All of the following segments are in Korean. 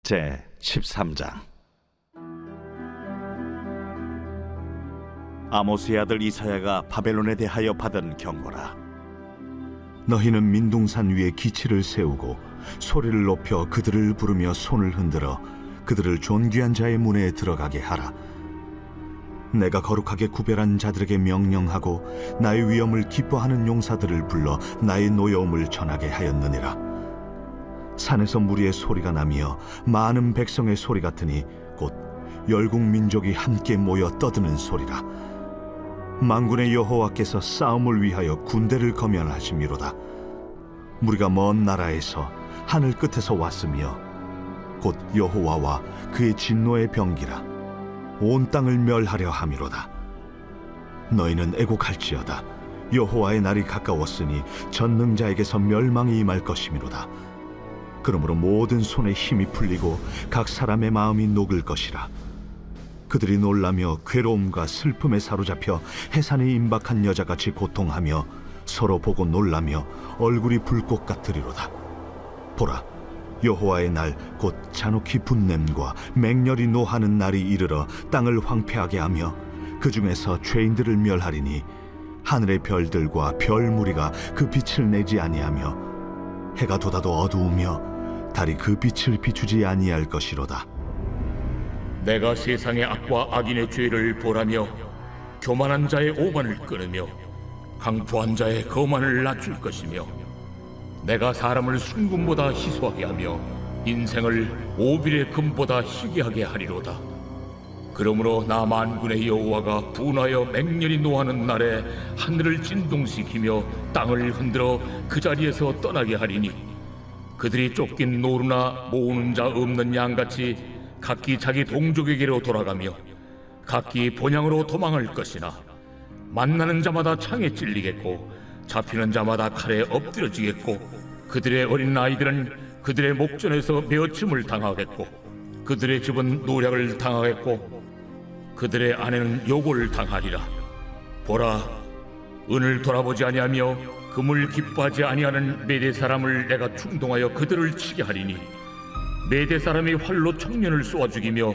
제 13장. 아모스의 아들 이사야가 바벨론에 대하여 받은 경고라. 너희는 민둥산 위에 기치를 세우고 소리를 높여 그들을 부르며 손을 흔들어 그들을 존귀한 자의 문에 들어가게 하라. 내가 거룩하게 구별한 자들에게 명령하고 나의 위엄을 기뻐하는 용사들을 불러 나의 노여움을 전하게 하였느니라. 산에서 무리의 소리가 나며 많은 백성의 소리 같으니 곧 열국 민족이 함께 모여 떠드는 소리라. 만군의 여호와께서 싸움을 위하여 군대를 거면하심이로다. 무리가 먼 나라에서 하늘 끝에서 왔으며 곧 여호와와 그의 진노의 병기라. 온 땅을 멸하려 함이로다. 너희는 애곡할지어다. 여호와의 날이 가까웠으니 전능자에게서 멸망이 임할 것이미로다. 그러므로 모든 손에 힘이 풀리고 각 사람의 마음이 녹을 것이라. 그들이 놀라며 괴로움과 슬픔에 사로잡혀 해산에 임박한 여자같이 고통하며 서로 보고 놀라며 얼굴이 불꽃 같으리로다. 보라, 여호와의 날 곧 잔혹히 분냄과 맹렬히 노하는 날이 이르러 땅을 황폐하게 하며 그 중에서 죄인들을 멸하리니 하늘의 별들과 별 무리가 그 빛을 내지 아니하며 해가 돋아도 어두우며 달이 그 빛을 비추지 아니할 것이로다. 내가 세상의 악과 악인의 죄를 보라며 교만한 자의 오만을 끊으며 강포한 자의 거만을 낮출 것이며 내가 사람을 순금보다 희소하게 하며 인생을 오빌의 금보다 희귀하게 하리로다. 그러므로 나 만군의 여호와가 분하여 맹렬히 노하는 날에 하늘을 진동시키며 땅을 흔들어 그 자리에서 떠나게 하리니 그들이 쫓긴 노루나 모으는 자 없는 양같이 각기 자기 동족에게로 돌아가며 각기 본향으로 도망할 것이나 만나는 자마다 창에 찔리겠고 잡히는 자마다 칼에 엎드려지겠고 그들의 어린 아이들은 그들의 목전에서 메어침을 당하겠고 그들의 집은 노략을 당하겠고 그들의 아내는 욕을 당하리라. 보라, 은을 돌아보지 아니하며 금을 기뻐하지 아니하는 메대 사람을 내가 충동하여 그들을 치게 하리니 메대 사람이 활로 청년을 쏘아 죽이며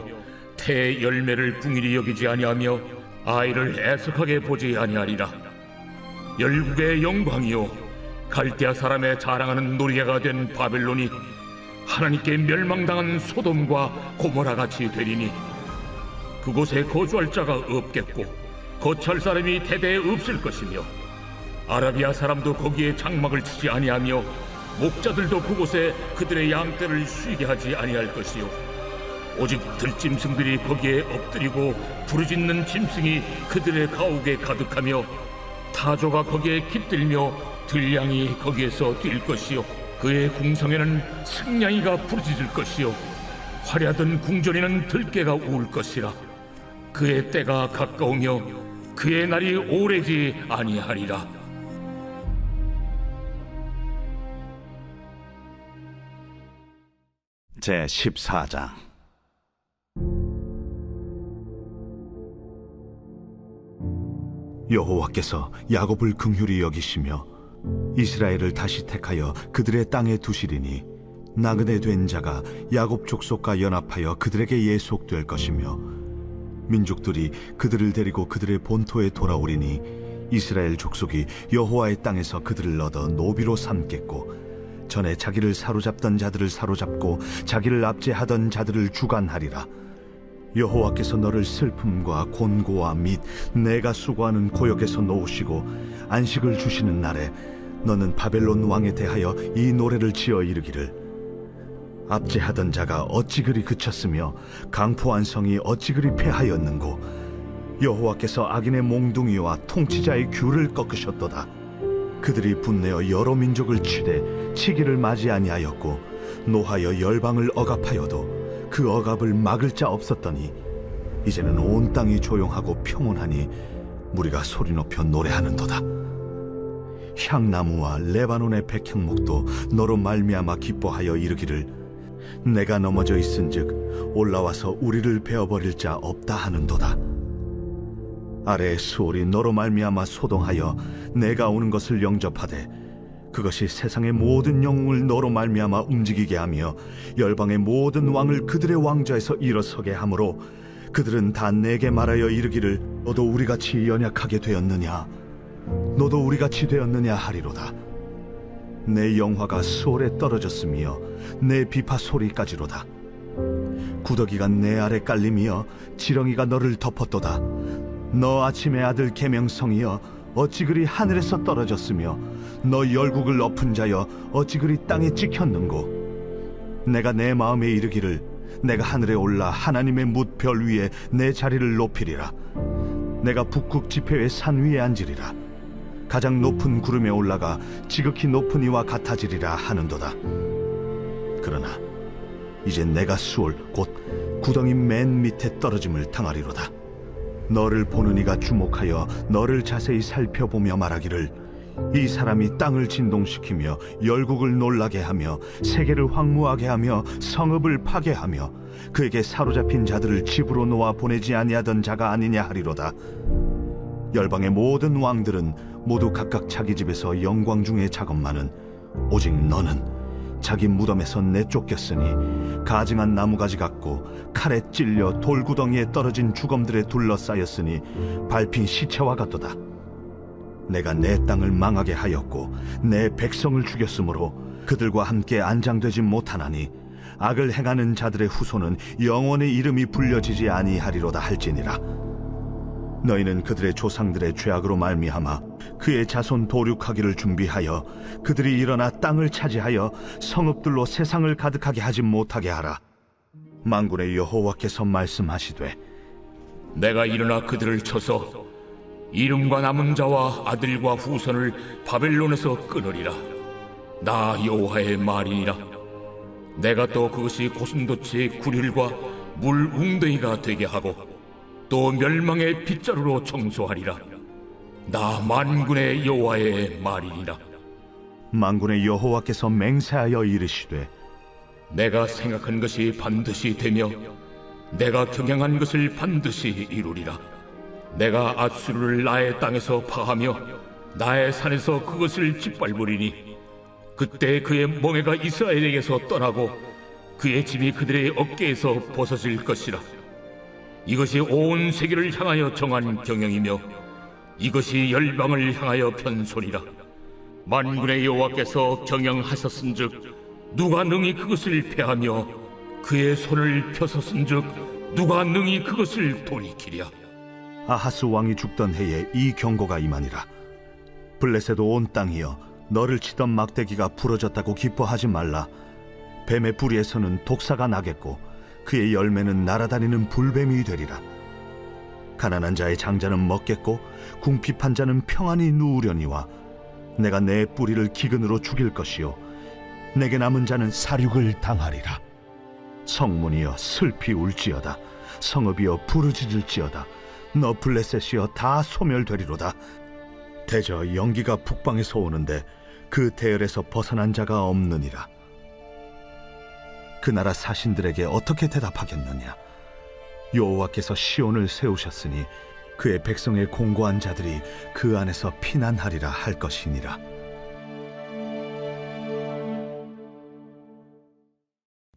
태의 열매를 궁일이 여기지 아니하며 아이를 애석하게 보지 아니하리라. 열국의 영광이요 갈대아 사람의 자랑하는 노리개가 된 바벨론이 하나님께 멸망당한 소돔과 고모라 같이 되리니 그곳에 거주할 자가 없겠고 거처할 사람이 대대에 없을 것이며 아라비아 사람도 거기에 장막을 치지 아니하며 목자들도 그곳에 그들의 양떼를 쉬게 하지 아니할 것이요 오직 들짐승들이 거기에 엎드리고 부르짖는 짐승이 그들의 가옥에 가득하며 타조가 거기에 깃들며 들량이 거기에서 뛸 것이요 그의 궁성에는 승냥이가 부르짖을 것이요 화려하던 궁전에는 들깨가 울 것이라. 그의 때가 가까우며 그의 날이 오래지 아니하리라. 제 14장. 여호와께서 야곱을 긍휼히 여기시며 이스라엘을 다시 택하여 그들의 땅에 두시리니 나그네 된 자가 야곱 족속과 연합하여 그들에게 예속될 것이며 민족들이 그들을 데리고 그들의 본토에 돌아오리니 이스라엘 족속이 여호와의 땅에서 그들을 얻어 노비로 삼겠고 전에 자기를 사로잡던 자들을 사로잡고 자기를 압제하던 자들을 주관하리라. 여호와께서 너를 슬픔과 곤고와 및 내가 수고하는 고역에서 놓으시고 안식을 주시는 날에 너는 바벨론 왕에 대하여 이 노래를 지어 이르기를 압제하던 자가 어찌 그리 그쳤으며 강포한 성이 어찌 그리 패하였는고 여호와께서 악인의 몽둥이와 통치자의 귤을 꺾으셨도다. 그들이 분내어 여러 민족을 치되 치기를 맞이 아니하였고 노하여 열방을 억압하여도 그 억압을 막을 자 없었더니 이제는 온 땅이 조용하고 평온하니 무리가 소리 높여 노래하는도다. 향나무와 레바논의 백향목도 너로 말미암아 기뻐하여 이르기를 내가 넘어져 있은즉 올라와서 우리를 베어버릴 자 없다 하는도다. 아래의 수월이 너로 말미암아 소동하여 내가 오는 것을 영접하되 그것이 세상의 모든 영웅을 너로 말미암아 움직이게 하며 열방의 모든 왕을 그들의 왕좌에서 일어서게 하므로 그들은 다 내게 말하여 이르기를 너도 우리같이 연약하게 되었느냐 너도 우리같이 되었느냐 하리로다. 내 영화가 수월에 떨어졌으며 내 비파 소리까지로다. 구더기가 내 아래 깔림이여 지렁이가 너를 덮었도다. 너 아침의 아들 계명성이여 어찌 그리 하늘에서 떨어졌으며 너 열국을 엎은 자여 어찌 그리 땅에 찍혔는고. 내가 내 마음에 이르기를 내가 하늘에 올라 하나님의 뭇별 위에 내 자리를 높이리라. 내가 북극 지폐의 산 위에 앉으리라. 가장 높은 구름에 올라가 지극히 높은 이와 같아지리라 하는도다. 그러나 이제 내가 수월 곧 구덩이 맨 밑에 떨어짐을 당하리로다. 너를 보는 이가 주목하여 너를 자세히 살펴보며 말하기를 이 사람이 땅을 진동시키며 열국을 놀라게 하며 세계를 황무하게 하며 성읍을 파괴하며 그에게 사로잡힌 자들을 집으로 놓아 보내지 아니하던 자가 아니냐 하리로다. 열방의 모든 왕들은 모두 각각 자기 집에서 영광 중에 작업만은 오직 너는 자기 무덤에서 내쫓겼으니 가증한 나무가지 같고 칼에 찔려 돌구덩이에 떨어진 주검들에 둘러싸였으니 밟힌 시체와 같도다. 내가 내 땅을 망하게 하였고 내 백성을 죽였으므로 그들과 함께 안장되지 못하나니 악을 행하는 자들의 후손은 영원의 이름이 불려지지 아니하리로다 할지니라. 너희는 그들의 조상들의 죄악으로 말미암아 그의 자손 도륙하기를 준비하여 그들이 일어나 땅을 차지하여 성읍들로 세상을 가득하게 하지 못하게 하라. 만군의 여호와께서 말씀하시되 내가 일어나 그들을 쳐서 이름과 남은 자와 아들과 후손을 바벨론에서 끊으리라. 나 여호와의 말이니라. 내가 또 그것이 고슴도치의 구릴과 물 웅덩이가 되게 하고 또 멸망의 빗자루로 청소하리라. 나 만군의 여호와의 말이니라. 만군의 여호와께서 맹세하여 이르시되 내가 생각한 것이 반드시 되며 내가 경영한 것을 반드시 이루리라. 내가 앗수르를 나의 땅에서 파하며 나의 산에서 그것을 짓밟으리니 그때 그의 멍에가 이스라엘에게서 떠나고 그의 집이 그들의 어깨에서 벗어질 것이라. 이것이 온 세계를 향하여 정한 경영이며 이것이 열방을 향하여 편소리라. 만군의 여호와께서 경영하셨은즉 누가 능히 그것을 패하며 그의 손을 펴섰은즉 누가 능히 그것을 돌이키랴. 아하스 왕이 죽던 해에 이 경고가 임하니라. 블레셋 온 땅이여 너를 치던 막대기가 부러졌다고 기뻐하지 말라. 뱀의 뿌리에서는 독사가 나겠고 그의 열매는 날아다니는 불뱀이 되리라. 가난한 자의 장자는 먹겠고 궁핍한 자는 평안히 누우려니와 내가 내 뿌리를 기근으로 죽일 것이요 내게 남은 자는 사륙을 당하리라. 성문이여 슬피 울지어다. 성읍이여 부르짖을지어다. 너 블레셋이여 다 소멸되리로다. 대저 연기가 북방에서 오는데 그 대열에서 벗어난 자가 없느니라. 그 나라 사신들에게 어떻게 대답하겠느냐. 여호와께서 시온을 세우셨으니 그의 백성의 공고한 자들이 그 안에서 피난하리라 할 것이니라.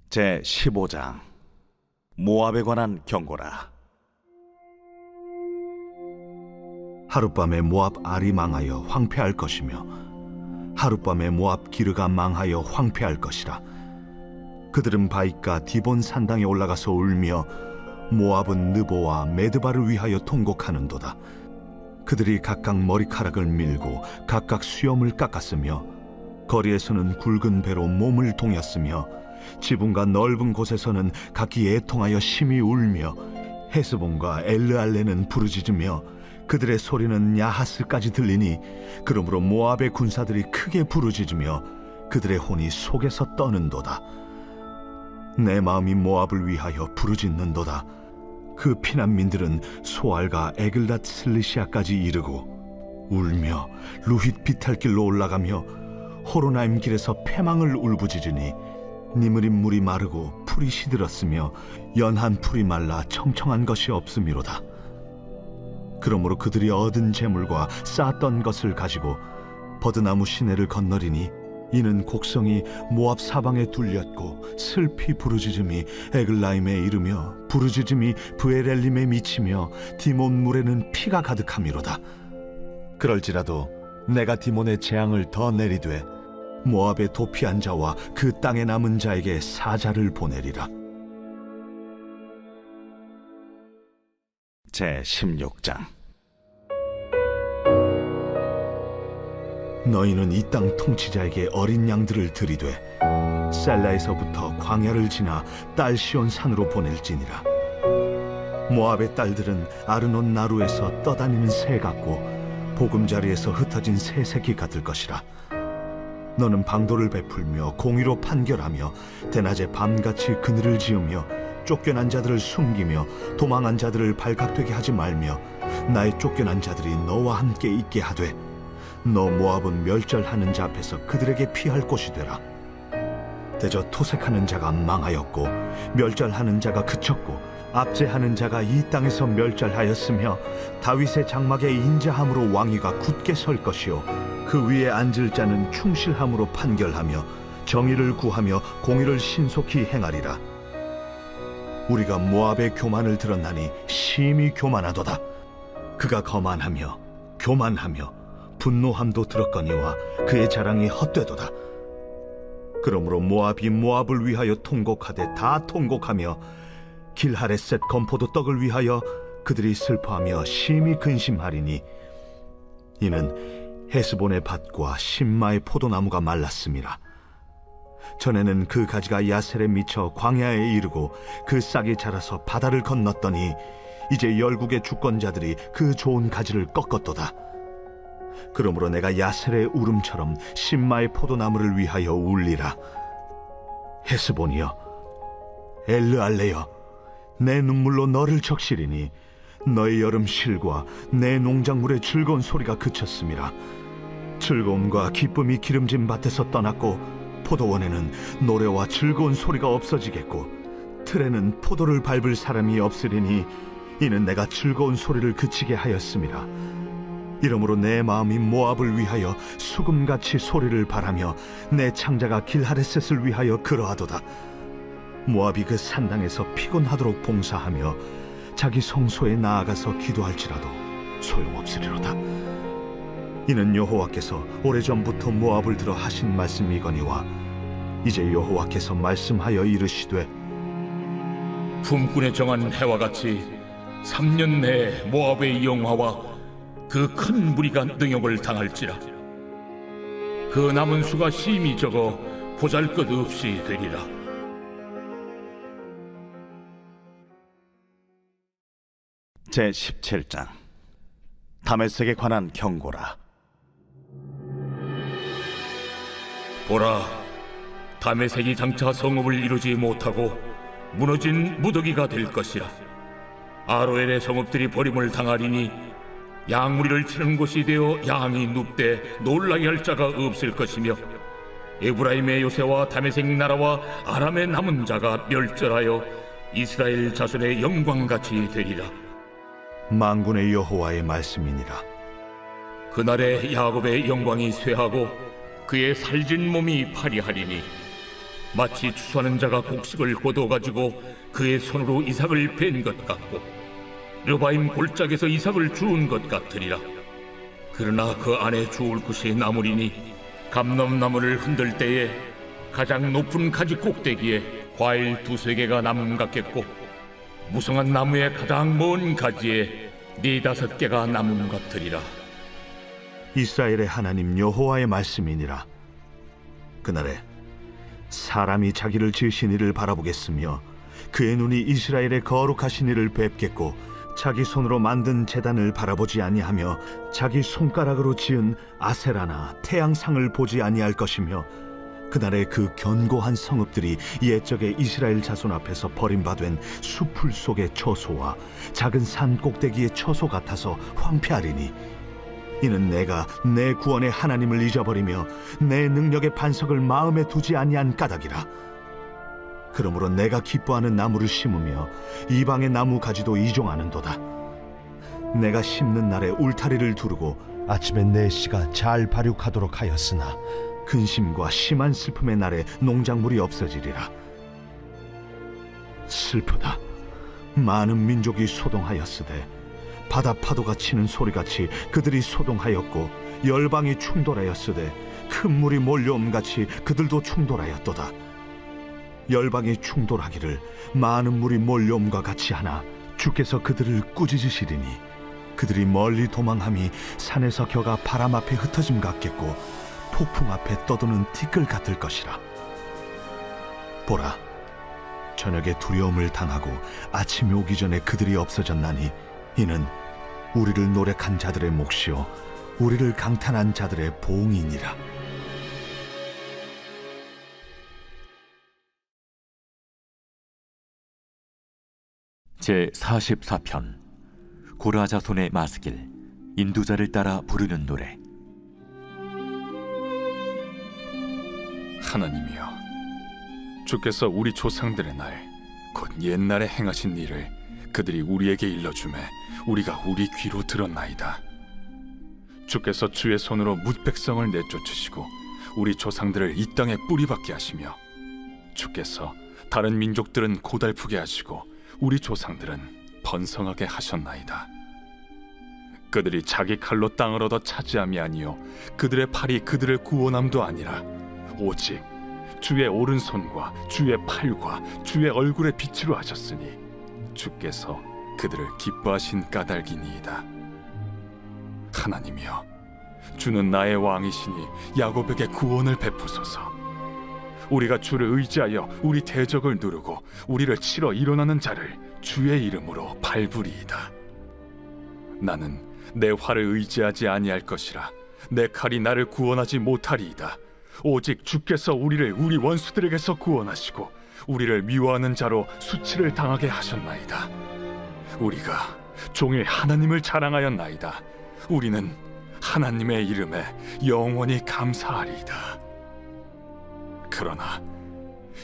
제 15장 모압에 관한 경고라. 하룻밤에 모압 알이 망하여 황폐할 것이며 하룻밤에 모압 기르가 망하여 황폐할 것이라. 그들은 바윗과 디본 산당에 올라가서 울며 모압은 느보와 메드바를 위하여 통곡하는도다. 그들이 각각 머리카락을 밀고 각각 수염을 깎았으며 거리에서는 굵은 배로 몸을 동였으며 지붕과 넓은 곳에서는 각기 애통하여 심히 울며 헤스본과 엘르알레는 부르짖으며 그들의 소리는 야하스까지 들리니 그러므로 모압의 군사들이 크게 부르짖으며 그들의 혼이 속에서 떠는도다. 내 마음이 모압을 위하여 부르짖는도다. 그 피난민들은 소알과 에글랏 슬리시아까지 이르고 울며 루힛 비탈길로 올라가며 호로나임 길에서 패망을 울부짖으니 니므린 물이 마르고 풀이 시들었으며 연한 풀이 말라 청청한 것이 없음이로다. 그러므로 그들이 얻은 재물과 쌓았던 것을 가지고 버드나무 시내를 건너리니 이는 곡성이 모압 사방에 둘렸고 슬피 부르짖음이 에글라임에 이르며 부르짖음이 브에렐림에 미치며 디몬 물에는 피가 가득함이로다. 그럴지라도 내가 디몬의 재앙을 더 내리되 모압의 도피한 자와 그 땅에 남은 자에게 사자를 보내리라. 제 16장. 너희는 이 땅 통치자에게 어린 양들을 들이되 셀라에서부터 광야를 지나 딸시온 산으로 보낼지니라. 모압의 딸들은 아르논 나루에서 떠다니는 새 같고 보금자리에서 흩어진 새 새끼 같을 것이라. 너는 방도를 베풀며 공의로 판결하며 대낮에 밤같이 그늘을 지으며 쫓겨난 자들을 숨기며 도망한 자들을 발각되게 하지 말며 나의 쫓겨난 자들이 너와 함께 있게 하되 너 모압은 멸절하는 자 앞에서 그들에게 피할 곳이 되라. 대저 토색하는 자가 망하였고 멸절하는 자가 그쳤고 압제하는 자가 이 땅에서 멸절하였으며 다윗의 장막의 인자함으로 왕위가 굳게 설 것이요 그 위에 앉을 자는 충실함으로 판결하며 정의를 구하며 공의를 신속히 행하리라. 우리가 모압의 교만을 들었나니 심히 교만하도다. 그가 거만하며 교만하며 분노함도 들었거니와 그의 자랑이 헛되도다. 그러므로 모압이 모압을 위하여 통곡하되 다 통곡하며 길하레셋 건포도 떡을 위하여 그들이 슬퍼하며 심히 근심하리니 이는 헤스본의 밭과 심마의 포도나무가 말랐음이라. 전에는 그 가지가 야셀에 미쳐 광야에 이르고 그 싹이 자라서 바다를 건넜더니 이제 열국의 주권자들이 그 좋은 가지를 꺾었도다. 그러므로 내가 야셀의 울음처럼 심마의 포도나무를 위하여 울리라. 헤스본이여, 엘르알레여, 내 눈물로 너를 적시리니 너의 여름 실과 내 농작물의 즐거운 소리가 그쳤음이라. 즐거움과 기쁨이 기름진 밭에서 떠났고 포도원에는 노래와 즐거운 소리가 없어지겠고 틀에는 포도를 밟을 사람이 없으리니 이는 내가 즐거운 소리를 그치게 하였음이라. 이러므로 내 마음이 모압을 위하여 수금같이 소리를 바라며 내 창자가 길하레셋을 위하여 그러하도다. 모압이 그 산당에서 피곤하도록 봉사하며 자기 성소에 나아가서 기도할지라도 소용없으리로다. 이는 여호와께서 오래전부터 모압을 들어 하신 말씀이거니와 이제 여호와께서 말씀하여 이르시되 품꾼에 정한 해와 같이 3년 내에 모압의 영화와 그 큰 무리가 능욕을 당할지라. 그 남은 수가 심히 적어 보잘것없이 되리라. 제 17장. 다메섹에 관한 경고라. 보라, 다메섹이 장차 성읍을 이루지 못하고 무너진 무더기가 될 것이라. 아로엘의 성읍들이 버림을 당하리니 양무리를 치는 곳이 되어 양이 눕되 놀라게 할 자가 없을 것이며 에브라임의 요새와 다메섹 나라와 아람의 남은 자가 멸절하여 이스라엘 자손의 영광같이 되리라. 만군의 여호와의 말씀이니라. 그날에 야곱의 영광이 쇠하고 그의 살진 몸이 파리하리니 마치 추수하는 자가 곡식을 거둬가지고 그의 손으로 이삭을 벤 것 같고 르바임 골짜기에서 이삭을 주운 것 같으리라. 그러나 그 안에 주울 것이 나무리니 감람나무를 흔들 때에 가장 높은 가지 꼭대기에 과일 2-3개가 남음 같겠고 무성한 나무의 가장 먼 가지에 4-5개가 남음 같으리라. 이스라엘의 하나님 여호와의 말씀이니라. 그날에 사람이 자기를 지으신 이를 바라보겠으며 그의 눈이 이스라엘의 거룩하신 이를 뵙겠고 자기 손으로 만든 제단을 바라보지 아니하며 자기 손가락으로 지은 아세라나 태양상을 보지 아니할 것이며 그날에 그 견고한 성읍들이 옛적의 이스라엘 자손 앞에서 버림받은 수풀 속의 처소와 작은 산 꼭대기의 처소 같아서 황폐하리니 이는 내가 내 구원의 하나님을 잊어버리며 내 능력의 반석을 마음에 두지 아니한 까닭이라. 그러므로 내가 기뻐하는 나무를 심으며 이방의 나무 가지도 이종하는도다. 내가 심는 날에 울타리를 두르고 아침에 내 씨가 잘 발육하도록 하였으나 근심과 심한 슬픔의 날에 농작물이 없어지리라. 슬프다. 많은 민족이 소동하였으되 바다 파도가 치는 소리같이 그들이 소동하였고 열방이 충돌하였으되 큰 물이 몰려옴같이 그들도 충돌하였도다. 열방이 충돌하기를 많은 물이 몰려옴과 같이 하나 주께서 그들을 꾸짖으시리니 그들이 멀리 도망함이 산에서 겨가 바람 앞에 흩어짐 같겠고 폭풍 앞에 떠도는 티끌 같을 것이라. 보라, 저녁에 두려움을 당하고 아침이 오기 전에 그들이 없어졌나니 이는 우리를 노력한 자들의 몫이요 우리를 강탄한 자들의 보응이니라. 제 44편 고라 자손의 마스길 인도자를 따라 부르는 노래. 하나님이여, 주께서 우리 조상들의 날 곧 옛날에 행하신 일을 그들이 우리에게 일러주매 우리가 우리 귀로 들었나이다. 주께서 주의 손으로 뭇 백성을 내쫓으시고 우리 조상들을 이 땅에 뿌리박게 하시며 주께서 다른 민족들은 고달프게 하시고 우리 조상들은 번성하게 하셨나이다. 그들이 자기 칼로 땅을 얻어 차지함이 아니요 그들의 팔이 그들을 구원함도 아니라 오직 주의 오른손과 주의 팔과 주의 얼굴의 빛으로 하셨으니 주께서 그들을 기뻐하신 까닭이니이다. 하나님이여, 주는 나의 왕이시니 야곱에게 구원을 베푸소서. 우리가 주를 의지하여 우리 대적을 누르고 우리를 치러 일어나는 자를 주의 이름으로 밟으리이다. 나는 내 활을 의지하지 아니할 것이라. 내 칼이 나를 구원하지 못하리이다. 오직 주께서 우리를 우리 원수들에게서 구원하시고 우리를 미워하는 자로 수치를 당하게 하셨나이다. 우리가 종일 하나님을 자랑하였나이다. 우리는 하나님의 이름에 영원히 감사하리이다. 그러나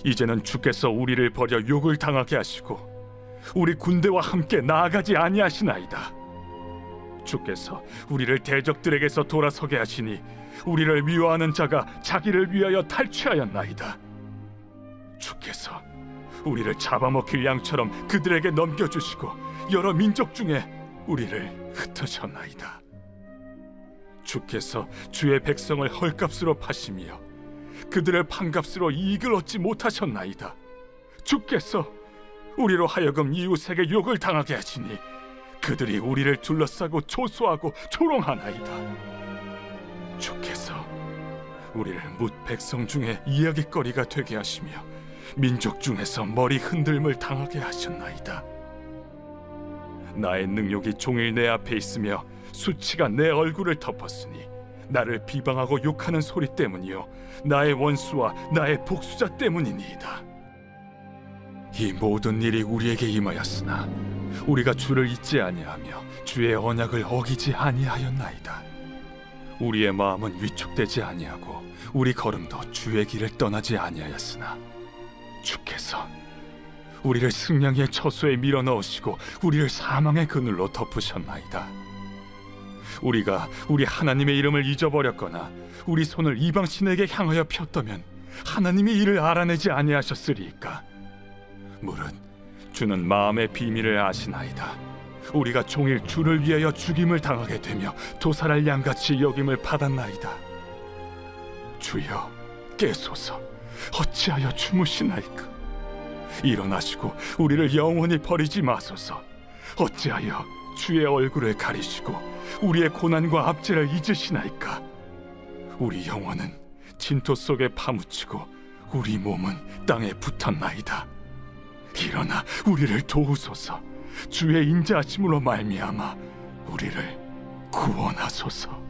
이제는 주께서 우리를 버려 욕을 당하게 하시고 우리 군대와 함께 나아가지 아니하시나이다. 주께서 우리를 대적들에게서 돌아서게 하시니 우리를 미워하는 자가 자기를 위하여 탈취하였나이다. 주께서 우리를 잡아먹힐 양처럼 그들에게 넘겨주시고 여러 민족 중에 우리를 흩으셨나이다. 주께서 주의 백성을 헐값으로 파시며 그들을 판값으로 이익을 얻지 못하셨나이다. 주께서 우리로 하여금 이웃에게 욕을 당하게 하시니 그들이 우리를 둘러싸고 조소하고 조롱하나이다. 주께서 우리를 뭇 백성 중에 이야깃거리가 되게 하시며 민족 중에서 머리 흔들림을 당하게 하셨나이다. 나의 능욕이 종일 내 앞에 있으며 수치가 내 얼굴을 덮었으니 나를 비방하고 욕하는 소리 때문이요 나의 원수와 나의 복수자 때문이니이다. 이 모든 일이 우리에게 임하였으나 우리가 주를 잊지 아니하며 주의 언약을 어기지 아니하였나이다. 우리의 마음은 위축되지 아니하고 우리 걸음도 주의 길을 떠나지 아니하였으나 주께서 우리를 승냥이의 처소에 밀어넣으시고 우리를 사망의 그늘로 덮으셨나이다. 우리가 우리 하나님의 이름을 잊어버렸거나 우리 손을 이방 신에게 향하여 폈다면 하나님이 이를 알아내지 아니하셨으리이까. 물은 주는 마음의 비밀을 아시나이다. 우리가 종일 주를 위하여 죽임을 당하게 되며 도살할 양같이 여김을 받았나이다. 주여 깨소서. 어찌하여 주무시나이까. 일어나시고 우리를 영원히 버리지 마소서. 어찌하여 주의 얼굴을 가리시고 우리의 고난과 압제를 잊으시나이까. 우리 영혼은 진토 속에 파묻히고 우리 몸은 땅에 붙었나이다. 일어나 우리를 도우소서. 주의 인자하심으로 말미암아 우리를 구원하소서.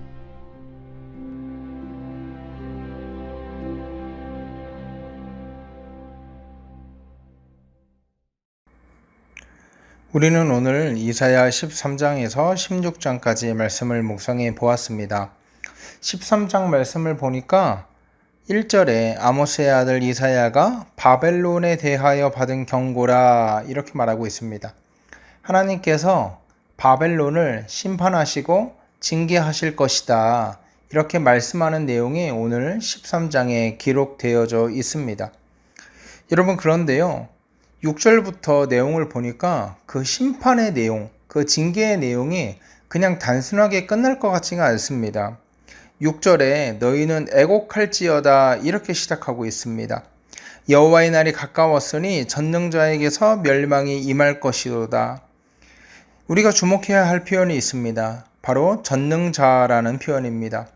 우리는 오늘 이사야 13장에서 16장까지의 말씀을 묵상해 보았습니다. 13장 말씀을 보니까 1절에 아모스의 아들 이사야가 바벨론에 대하여 받은 경고라 이렇게 말하고 있습니다. 하나님께서 바벨론을 심판하시고 징계하실 것이다. 이렇게 말씀하는 내용이 오늘 13장에 기록되어져 있습니다. 여러분, 그런데요, 6절부터 내용을 보니까 그 심판의 내용, 그 징계의 내용이 그냥 단순하게 끝날 것 같지가 않습니다. 6절에 너희는 애곡할지어다 이렇게 시작하고 있습니다. 여호와의 날이 가까웠으니 전능자에게서 멸망이 임할 것이로다. 우리가 주목해야 할 표현이 있습니다. 바로 전능자라는 표현입니다.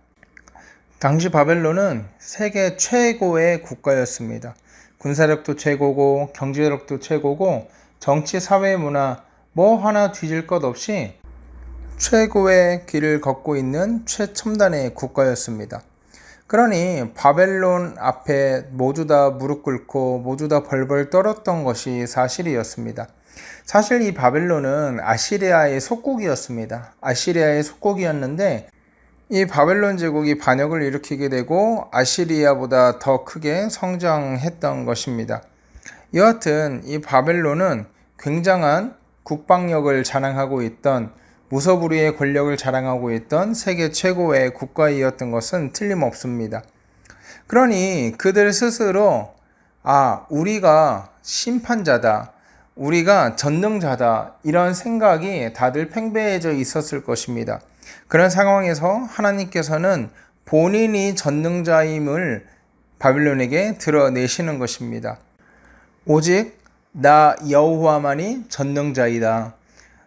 당시 바벨론은 세계 최고의 국가였습니다. 군사력도 최고고 경제력도 최고고 정치, 사회, 문화 뭐 하나 뒤질 것 없이 최고의 길을 걷고 있는 최첨단의 국가였습니다. 그러니 바벨론 앞에 모두 다 무릎 꿇고 모두 다 벌벌 떨었던 것이 사실이었습니다. 사실 이 바벨론은 아시리아의 속국이었습니다. 아시리아의 속국이었는데 이 바벨론 제국이 반역을 일으키게 되고 아시리아보다 더 크게 성장했던 것입니다. 여하튼 이 바벨론은 굉장한 국방력을 자랑하고 있던, 무소불위의 권력을 자랑하고 있던 세계 최고의 국가이었던 것은 틀림없습니다. 그러니 그들 스스로 우리가 심판자다, 우리가 전능자다, 이런 생각이 다들 팽배해져 있었을 것입니다. 그런 상황에서 하나님께서는 본인이 전능자임을 바빌론에게 드러내시는 것입니다. 오직 나 여호와만이 전능자이다.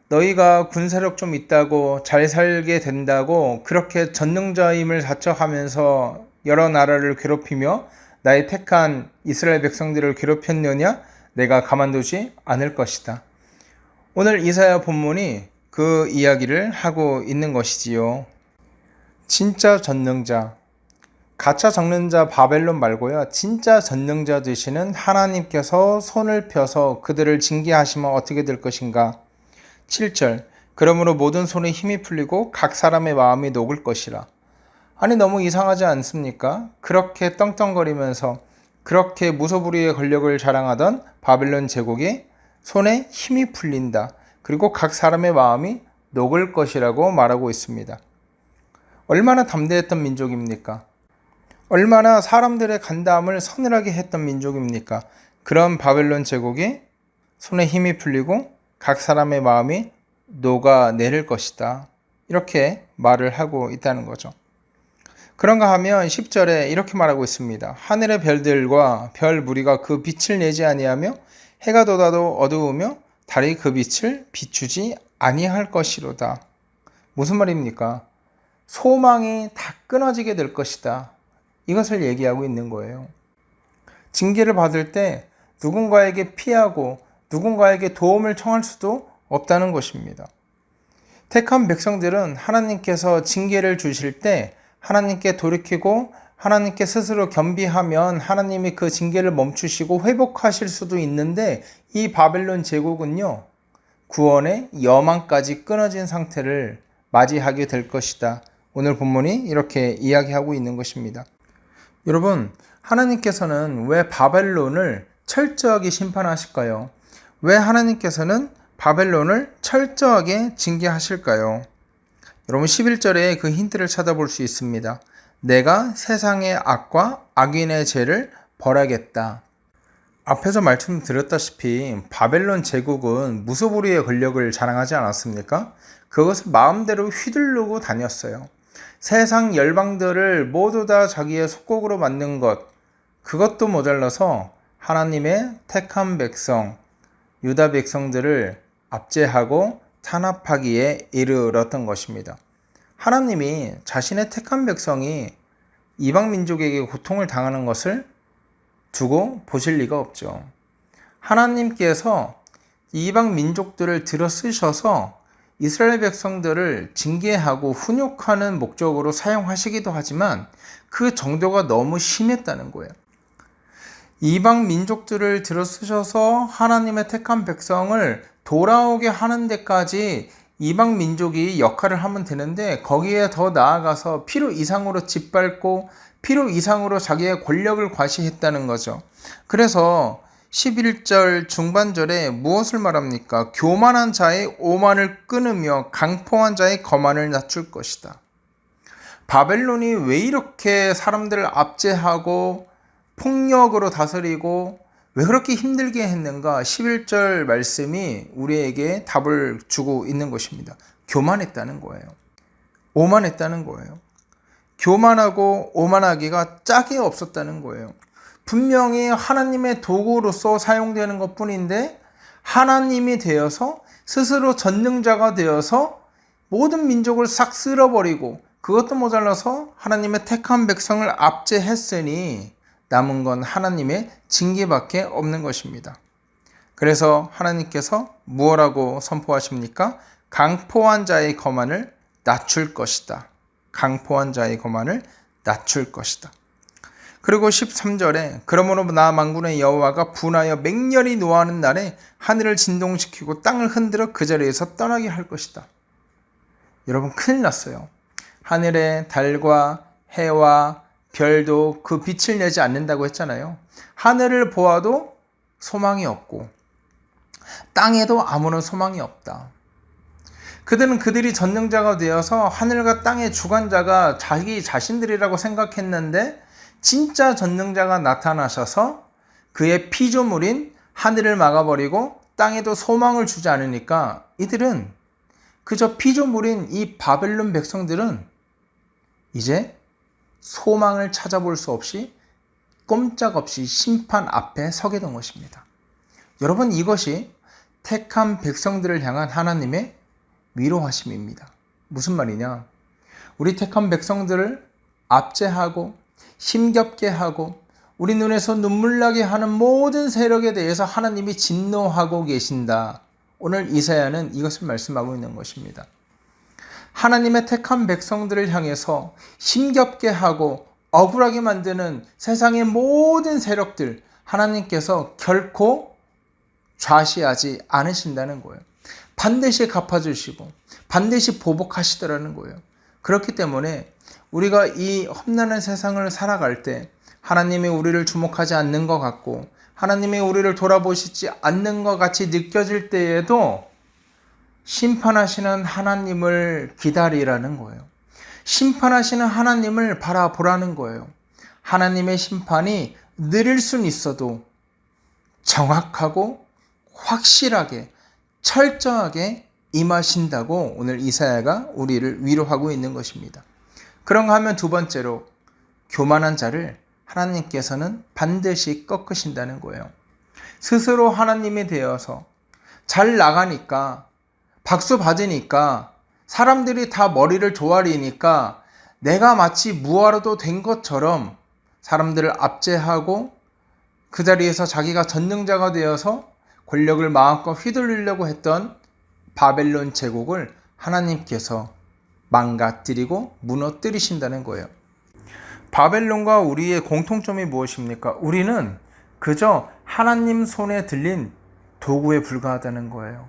너희가 군사력 좀 있다고 잘 살게 된다고 그렇게 전능자임을 자처하면서 여러 나라를 괴롭히며 나의 택한 이스라엘 백성들을 괴롭혔느냐? 내가 가만두지 않을 것이다. 오늘 이사야 본문이 그 이야기를 하고 있는 것이지요. 진짜 전능자, 가짜 전능자 바벨론 말고요, 진짜 전능자 되시는 하나님께서 손을 펴서 그들을 징계하시면 어떻게 될 것인가? 7절, 그러므로 모든 손에 힘이 풀리고 각 사람의 마음이 녹을 것이라. 아니, 너무 이상하지 않습니까? 그렇게 떵떵거리면서 그렇게 무소불위의 권력을 자랑하던 바벨론 제국이 손에 힘이 풀린다. 그리고 각 사람의 마음이 녹을 것이라고 말하고 있습니다. 얼마나 담대했던 민족입니까? 얼마나 사람들의 간담을 서늘하게 했던 민족입니까? 그런 바벨론 제국이 손에 힘이 풀리고 각 사람의 마음이 녹아내릴 것이다. 이렇게 말을 하고 있다는 거죠. 그런가 하면 10절에 이렇게 말하고 있습니다. 하늘의 별들과 별 무리가 그 빛을 내지 아니하며 해가 돋아도 어두우며 달이 그 빛을 비추지 아니할 것이로다. 무슨 말입니까? 소망이 다 끊어지게 될 것이다. 이것을 얘기하고 있는 거예요. 징계를 받을 때 누군가에게 피하고 누군가에게 도움을 청할 수도 없다는 것입니다. 택한 백성들은 하나님께서 징계를 주실 때 하나님께 돌이키고 하나님께 스스로 겸비하면 하나님이 그 징계를 멈추시고 회복하실 수도 있는데 이 바벨론 제국은요, 구원의 여망까지 끊어진 상태를 맞이하게 될 것이다. 오늘 본문이 이렇게 이야기하고 있는 것입니다. 여러분, 하나님께서는 왜 바벨론을 철저하게 심판하실까요? 왜 하나님께서는 바벨론을 철저하게 징계하실까요? 여러분, 11절에 그 힌트를 찾아볼 수 있습니다. 내가 세상의 악과 악인의 죄를 벌하겠다. 앞에서 말씀드렸다시피 바벨론 제국은 무소불위의 권력을 자랑하지 않았습니까? 그것을 마음대로 휘두르고 다녔어요. 세상 열방들을 모두 다 자기의 속국으로 만든 것, 그것도 모자라서 하나님의 택한 백성, 유다 백성들을 압제하고 탄압하기에 이르렀던 것입니다. 하나님이 자신의 택한 백성이 이방 민족에게 고통을 당하는 것을 두고 보실 리가 없죠. 하나님께서 이방 민족들을 들어 쓰셔서 이스라엘 백성들을 징계하고 훈육하는 목적으로 사용하시기도 하지만 그 정도가 너무 심했다는 거예요. 이방 민족들을 들어 쓰셔서 하나님의 택한 백성을 돌아오게 하는 데까지 이방 민족이 역할을 하면 되는데 거기에 더 나아가서 필요 이상으로 짓밟고 필요 이상으로 자기의 권력을 과시했다는 거죠. 그래서 11절 중반절에 무엇을 말합니까? 교만한 자의 오만을 끊으며 강포한 자의 거만을 낮출 것이다. 바벨론이 왜 이렇게 사람들을 압제하고 폭력으로 다스리고 왜 그렇게 힘들게 했는가? 11절 말씀이 우리에게 답을 주고 있는 것입니다. 교만했다는 거예요. 오만했다는 거예요. 교만하고 오만하기가 짝이 없었다는 거예요. 분명히 하나님의 도구로서 사용되는 것 뿐인데 하나님이 되어서 스스로 전능자가 되어서 모든 민족을 싹 쓸어버리고 그것도 모자라서 하나님의 택한 백성을 압제했으니 남은 건 하나님의 징계밖에 없는 것입니다. 그래서 하나님께서 무엇라고 선포하십니까? 강포한 자의 거만을 낮출 것이다. 강포한 자의 거만을 낮출 것이다. 그리고 13절에 그러므로 나 만군의 여호와가 분하여 맹렬히 노하는 날에 하늘을 진동시키고 땅을 흔들어 그 자리에서 떠나게 할 것이다. 여러분 큰일 났어요. 하늘의 달과 해와 별도 그 빛을 내지 않는다고 했잖아요. 하늘을 보아도 소망이 없고 땅에도 아무런 소망이 없다. 그들이 전능자가 되어서 하늘과 땅의 주관자가 자기 자신들이라고 생각했는데 진짜 전능자가 나타나셔서 그의 피조물인 하늘을 막아버리고 땅에도 소망을 주지 않으니까 이들은 그저 피조물인 이 바벨론 백성들은 이제 소망을 찾아볼 수 없이 꼼짝없이 심판 앞에 서게 된 것입니다. 여러분 이것이 택한 백성들을 향한 하나님의 위로하심입니다. 무슨 말이냐? 우리 택한 백성들을 압제하고 힘겹게 하고 우리 눈에서 눈물 나게 하는 모든 세력에 대해서 하나님이 진노하고 계신다. 오늘 이사야는 이것을 말씀하고 있는 것입니다. 하나님의 택한 백성들을 향해서 힘겹게 하고 억울하게 만드는 세상의 모든 세력들 하나님께서 결코 좌시하지 않으신다는 거예요. 반드시 갚아주시고 반드시 보복하시더라는 거예요. 그렇기 때문에 우리가 이 험난한 세상을 살아갈 때 하나님이 우리를 주목하지 않는 것 같고 하나님이 우리를 돌아보시지 않는 것 같이 느껴질 때에도 심판하시는 하나님을 기다리라는 거예요. 심판하시는 하나님을 바라보라는 거예요. 하나님의 심판이 느릴 수는 있어도 정확하고 확실하게 철저하게 임하신다고 오늘 이사야가 우리를 위로하고 있는 것입니다. 그런가 하면 두 번째로 교만한 자를 하나님께서는 반드시 꺾으신다는 거예요. 스스로 하나님이 되어서 잘 나가니까 박수 받으니까 사람들이 다 머리를 조아리니까 내가 마치 무화로도 된 것처럼 사람들을 압제하고 그 자리에서 자기가 전능자가 되어서 권력을 마음껏 휘둘리려고 했던 바벨론 제국을 하나님께서 망가뜨리고 무너뜨리신다는 거예요. 바벨론과 우리의 공통점이 무엇입니까? 우리는 그저 하나님 손에 들린 도구에 불과하다는 거예요.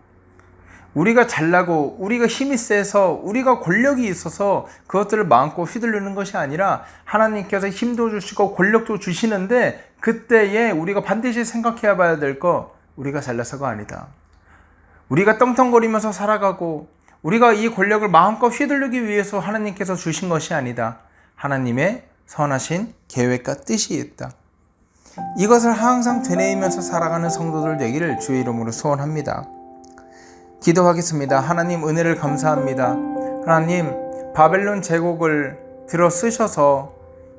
우리가 잘나고 우리가 힘이 세서 우리가 권력이 있어서 그것들을 마음껏 휘둘르는 것이 아니라 하나님께서 힘도 주시고 권력도 주시는데 그때에 우리가 반드시 생각해야 봐야 될 거 우리가 잘나서가 아니다. 우리가 떵떵거리면서 살아가고 우리가 이 권력을 마음껏 휘둘르기 위해서 하나님께서 주신 것이 아니다. 하나님의 선하신 계획과 뜻이 있다. 이것을 항상 되뇌이면서 살아가는 성도들 되기를 주의 이름으로 소원합니다. 기도하겠습니다. 하나님 은혜를 감사합니다. 하나님 바벨론 제국을 들어 쓰셔서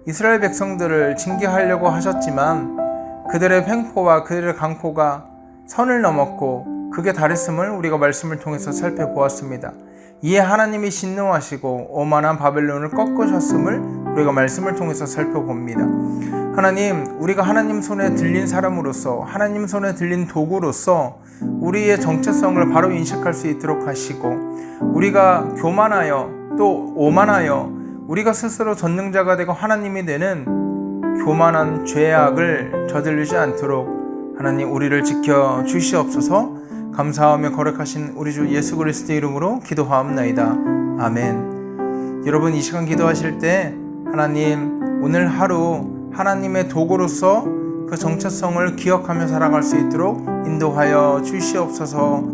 이스라엘 백성들을 징계하려고 하셨지만 그들의 횡포와 그들의 강포가 선을 넘었고 그게 달했음을 우리가 말씀을 통해서 살펴보았습니다. 이에 하나님이 진노하시고 오만한 바벨론을 꺾으셨음을 우리가 말씀을 통해서 살펴봅니다. 하나님, 우리가 하나님 손에 들린 사람으로서 하나님 손에 들린 도구로서 우리의 정체성을 바로 인식할 수 있도록 하시고 우리가 교만하여 또 오만하여 우리가 스스로 전능자가 되고 하나님이 되는 교만한 죄악을 저지르지 않도록 하나님 우리를 지켜 주시옵소서. 감사하며 거룩하신 우리 주 예수 그리스도의 이름으로 기도하옵나이다. 아멘. 여러분 이 시간 기도하실 때 하나님 오늘 하루 하나님의 도구로서 그 정체성을 기억하며 살아갈 수 있도록 인도하여 주시옵소서.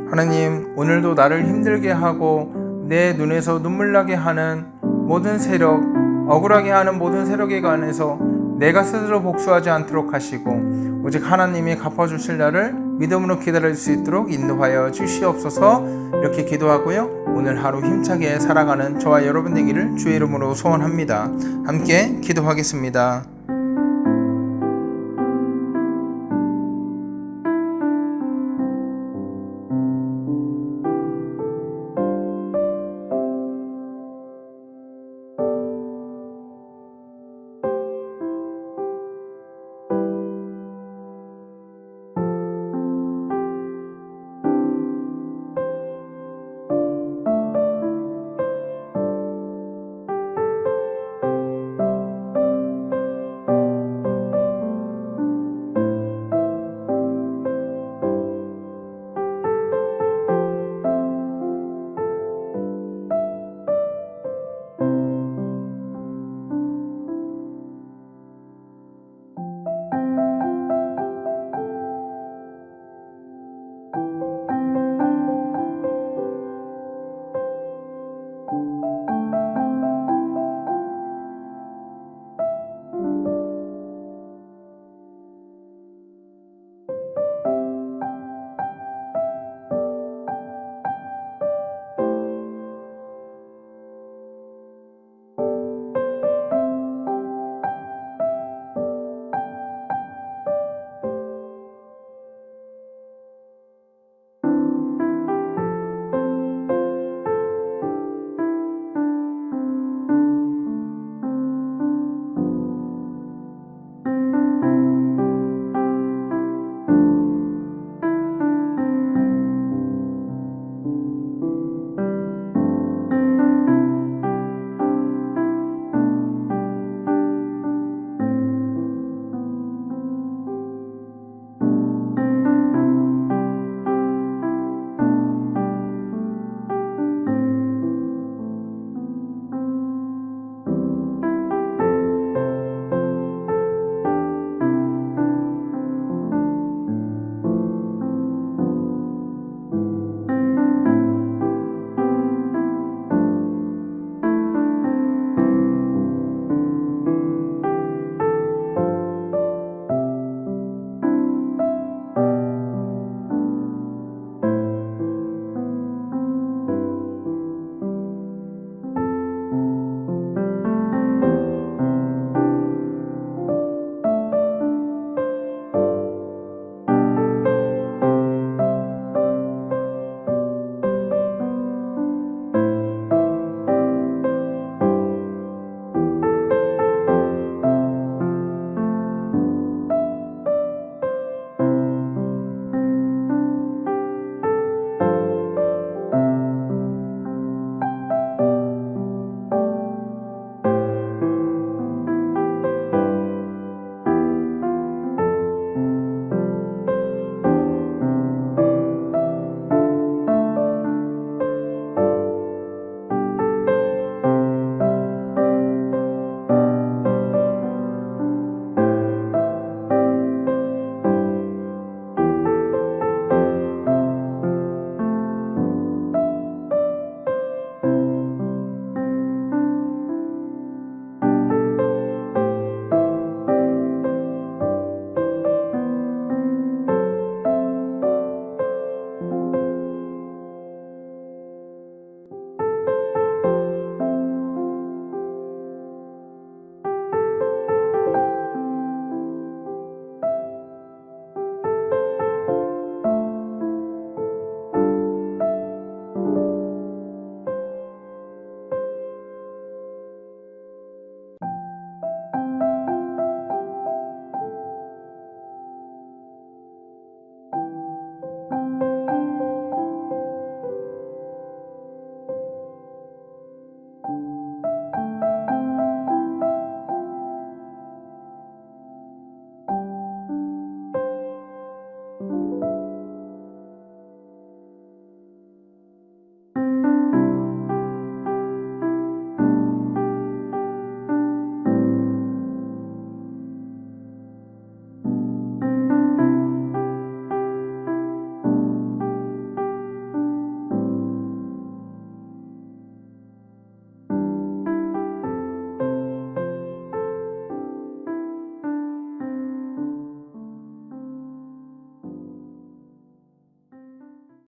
하나님, 오늘도 나를 힘들게 하고 내 눈에서 눈물 나게 하는 모든 세력, 억울하게 하는 모든 세력에 관해서 내가 스스로 복수하지 않도록 하시고 오직 하나님이 갚아주실 날을 믿음으로 기다릴 수 있도록 인도하여 주시옵소서. 이렇게 기도하고요, 오늘 하루 힘차게 살아가는 저와 여러분 되기를 주의 이름으로 소원합니다. 함께 기도하겠습니다.